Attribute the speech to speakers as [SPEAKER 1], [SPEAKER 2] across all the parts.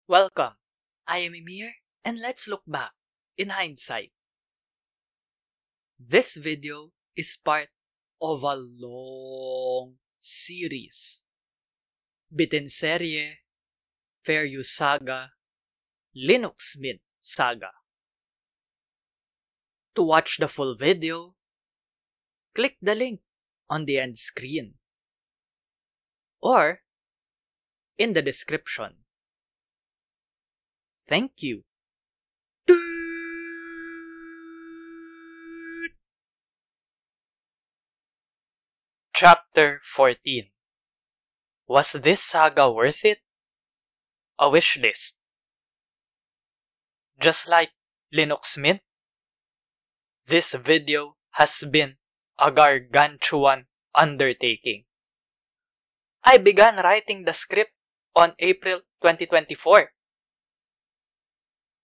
[SPEAKER 1] Welcome, I am Emir, and let's look back in hindsight. This video is part of a long series. Bitin Serye, Fair Use Saga, Linux Mint Saga. To watch the full video, click the link on the end screen or in the description. Thank you. Chapter 14. Was this saga worth it? A wish list. Just like Linux Mint, this video has been a gargantuan undertaking. I began writing the script on April 2024.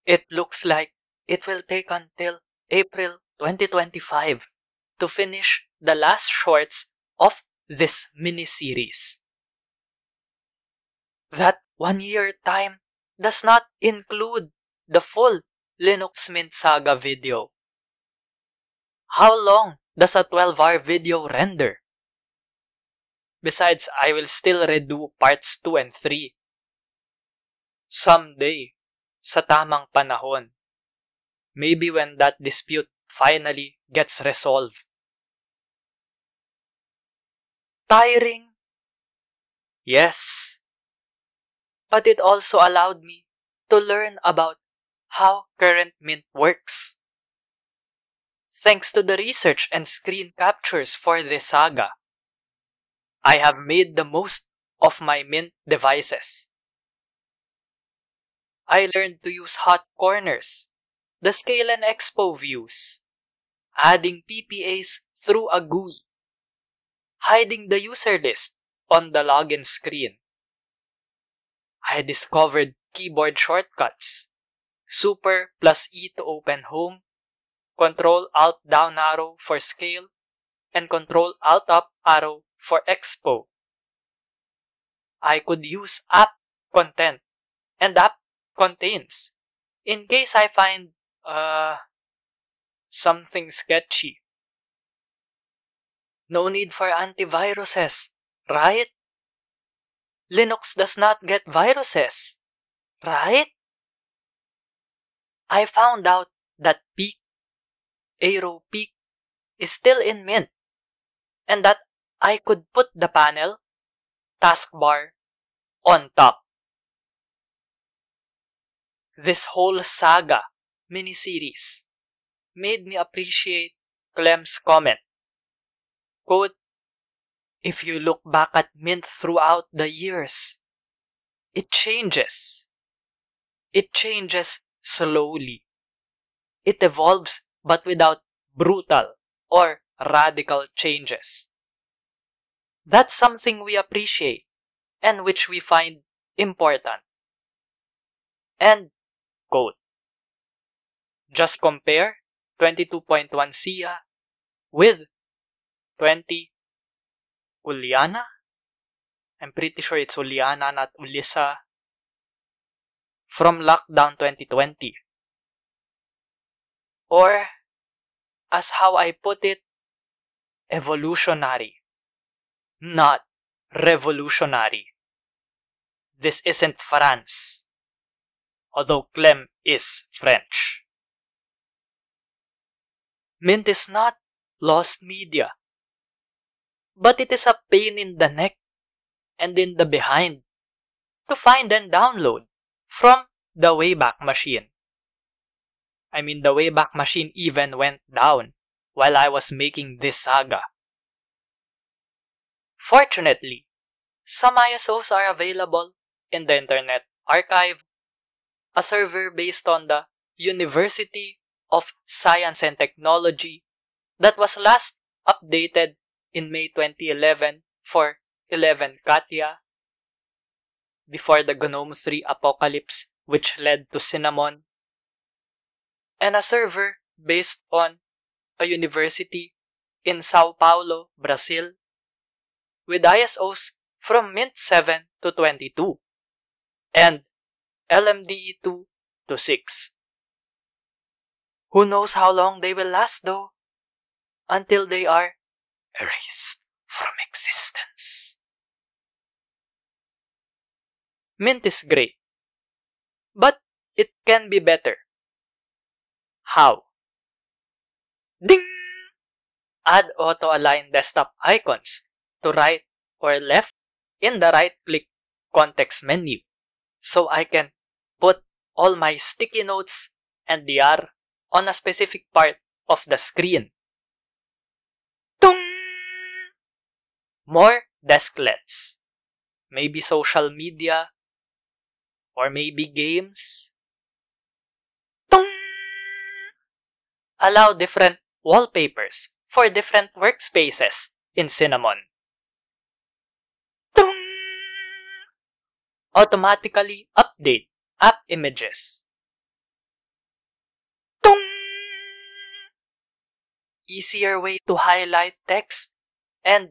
[SPEAKER 1] It looks like it will take until April 2025 to finish the last shorts of this mini-series. That 1 year time does not include the full Linux Mint Saga video. How long does a 12-hour video render? Besides, I will still redo parts 2 and 3. Someday, sa tamang panahon. Maybe when that dispute finally gets resolved. Tiring? Yes. But it also allowed me to learn about how current Mint works. Thanks to the research and screen captures for this saga, I have made the most of my Mint devices. I learned to use hot corners, the scale and expo views, adding PPAs through a GUI, hiding the user list on the login screen. I discovered keyboard shortcuts, Super plus E to open home, Control Alt down arrow for scale, and Control Alt up arrow for expo. I could use app content and app contains in case I find something sketchy. No need for antiviruses, right? Linux does not get viruses, right? I found out that Peak, Aero Peak, is still in Mint, and that I could put the panel, taskbar, on top. This whole saga mini-series made me appreciate Clem's comment. Quote, if you look back at Mint throughout the years, it changes. It changes slowly. It evolves but without brutal or radical changes. That's something we appreciate and which we find important. And quote, just compare 22.1 SIA with 20 Uliana. I'm pretty sure it's Uliana, not Ulisa. From Lockdown 2020. Or, as how I put it, evolutionary, not revolutionary. This isn't France, although Clem is French. Mint is not lost media, but it is a pain in the neck and in the behind to find and download from the Wayback Machine. I mean, the Wayback Machine even went down while I was making this saga. Fortunately, some ISOs are available in the Internet Archive, a server based on the University of Science and Technology that was last updated in May 2011 for 11 Katya, before the GNOME 3 apocalypse which led to Cinnamon, and a server based on a university in Sao Paulo, Brazil, with ISOs from Mint 7 to 22, and LMDE2 to 6. Who knows how long they will last though? Until they are erased from existence. Mint is great, but it can be better. How? Ding! Add auto-align desktop icons to right or left in the right-click context menu so I can put all my sticky notes and DR on a specific part of the screen. Tung! More desklets. Maybe social media or maybe games. Tung! Allow different wallpapers for different workspaces in Cinnamon. Tung! Automatically update app images. Tung! Easier way to highlight text and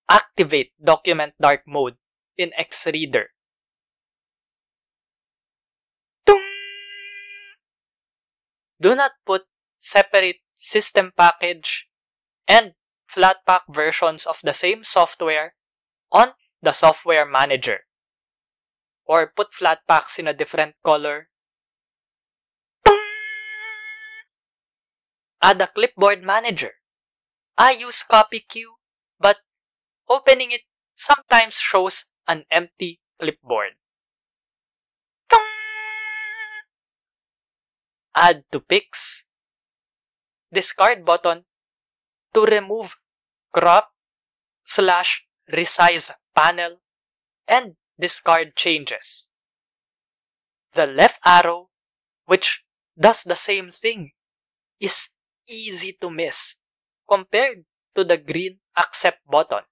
[SPEAKER 1] activate document dark mode in XReader. Tung! Do not put separate system package and Flatpak versions of the same software on the software manager. Or put Flatpaks in a different color. Tung! Add a clipboard manager. I use CopyQ, but opening it sometimes shows an empty clipboard. Tung! Add to pics. Discard button to remove crop / resize panel and discard changes. The left arrow, which does the same thing, is easy to miss compared to the green accept button.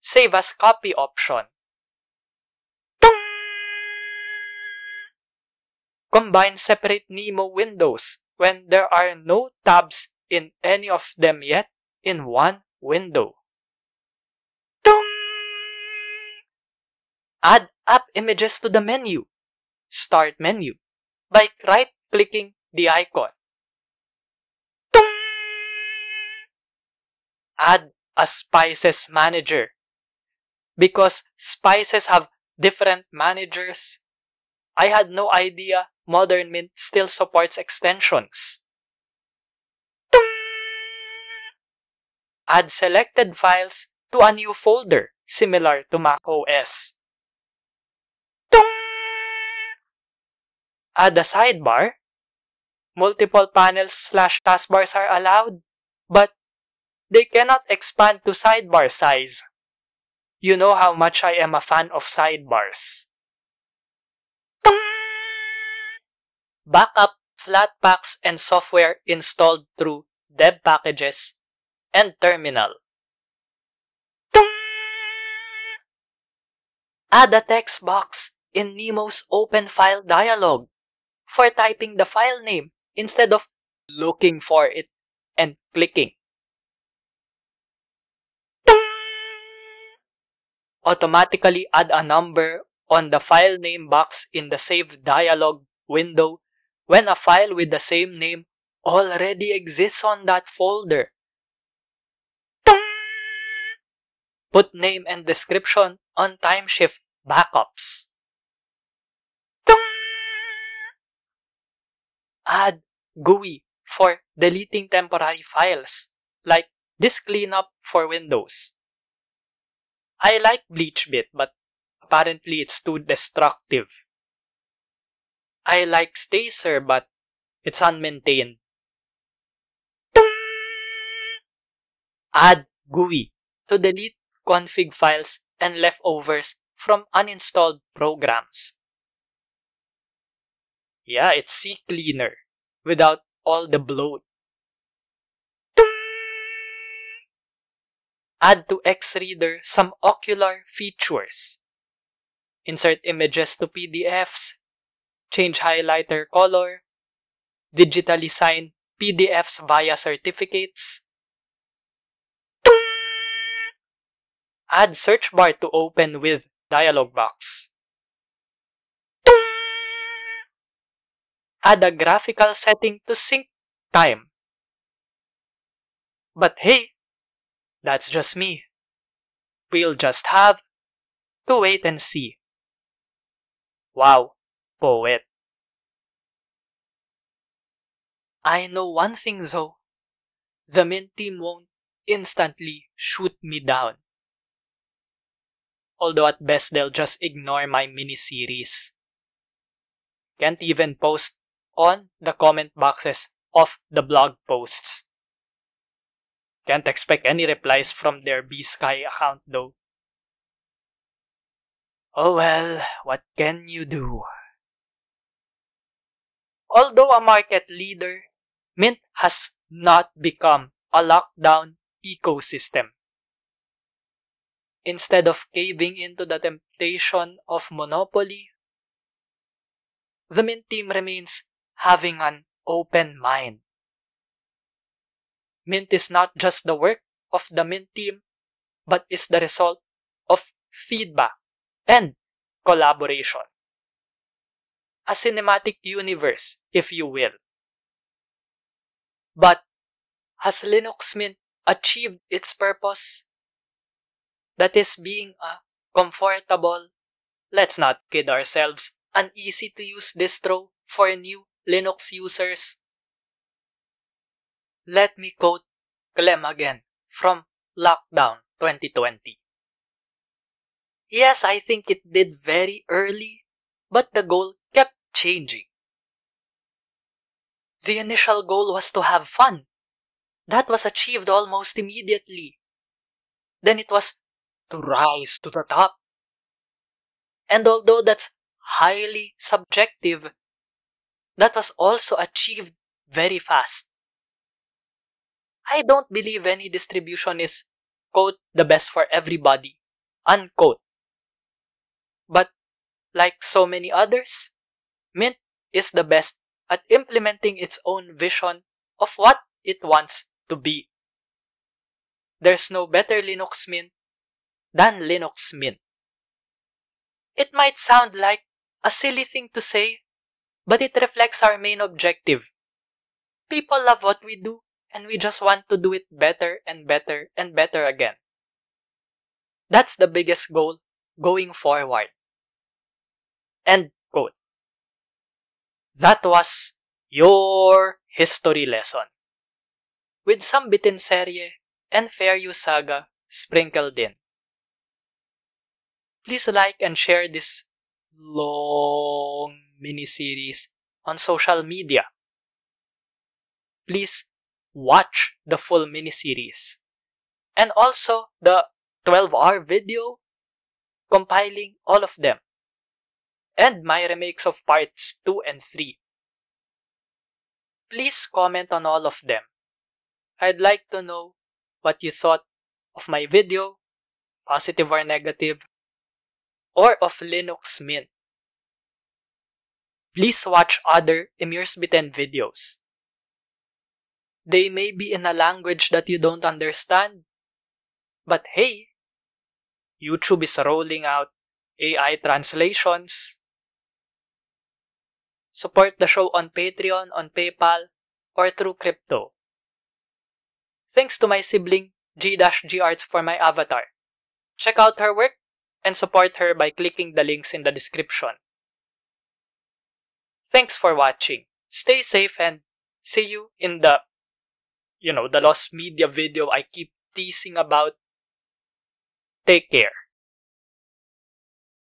[SPEAKER 1] Save as copy option. Tung! Combine separate Nemo windows when there are no tabs in any of them yet in one window. Tung! Add app images to the menu, Start menu, by right-clicking the icon. Tung! Add a Spices manager. Because Spices have different managers, I had no idea Modern Mint still supports extensions. Tung! Add selected files to a new folder similar to macOS. Tung! Add a sidebar. Multiple panels / taskbars are allowed, but they cannot expand to sidebar size. You know how much I am a fan of sidebars. Tung! Backup Flatpaks and software installed through deb packages and terminal. Tung! Add a text box in Nemo's open file dialog for typing the file name instead of looking for it and clicking. Tung! Automatically add a number on the file name box in the Save Dialog window when a file with the same name already exists on that folder. Tung! Put name and description on Timeshift backups. Tung! Add GUI for deleting temporary files, like Disk Cleanup for Windows. I like BleachBit, but apparently it's too destructive. I like Stacer, but it's unmaintained. Tung! Add GUI to delete config files and leftovers from uninstalled programs. Yeah, it's CCleaner without all the bloat. Tung! Add to XReader some ocular features. Insert images to PDFs, change highlighter color, digitally sign PDFs via certificates. Tung! Add search bar to open with dialog box. Tung! add a graphical setting to sync time. But hey, that's just me. We'll just have to wait and see. Wow, poet. I know one thing though. The Mint team won't instantly shoot me down. Although at best they'll just ignore my mini-series. Can't even post on the comment boxes of the blog posts. Can't expect any replies from their B-Sky account though. Oh well, what can you do? Although a market leader, Mint has not become a lockdown ecosystem. Instead of caving into the temptation of monopoly, the Mint team remains having an open mind. Mint is not just the work of the Mint team, but is the result of feedback and collaboration. A cinematic universe, if you will. But has Linux Mint achieved its purpose? That is being a comfortable, let's not kid ourselves, an easy-to-use distro for new Linux users. Let me quote Clem again from Lockdown 2020. Yes, I think it did very early, but the goal kept changing. The initial goal was to have fun. That was achieved almost immediately. Then it was to rise to the top. And although that's highly subjective, that was also achieved very fast. I don't believe any distribution is, quote, the best for everybody, unquote. But like so many others, Mint is the best at implementing its own vision of what it wants to be. There's no better Linux Mint than Linux Mint. It might sound like a silly thing to say, but it reflects our main objective. People love what we do, and we just want to do it better and better and better again. That's the biggest goal going forward. End quote. That was your history lesson, with some Bitin Serye and Fair Use Saga sprinkled in. Please like and share this long mini-series on social media. Please watch the full mini-series and also the 12-hour video compiling all of them and my remakes of parts 2 and 3. Please comment on all of them. I'd like to know what you thought of my video, positive or negative, or of Linux Mint. Please watch other Emirsbiten videos. They may be in a language that you don't understand, but hey, YouTube is rolling out AI translations. Support the show on Patreon, on PayPal, or through crypto. Thanks to my sibling G-G Arts for my avatar. Check out her work and support her by clicking the links in the description. Thanks for watching. Stay safe and see you in the Lost Media video I keep teasing about. Take care.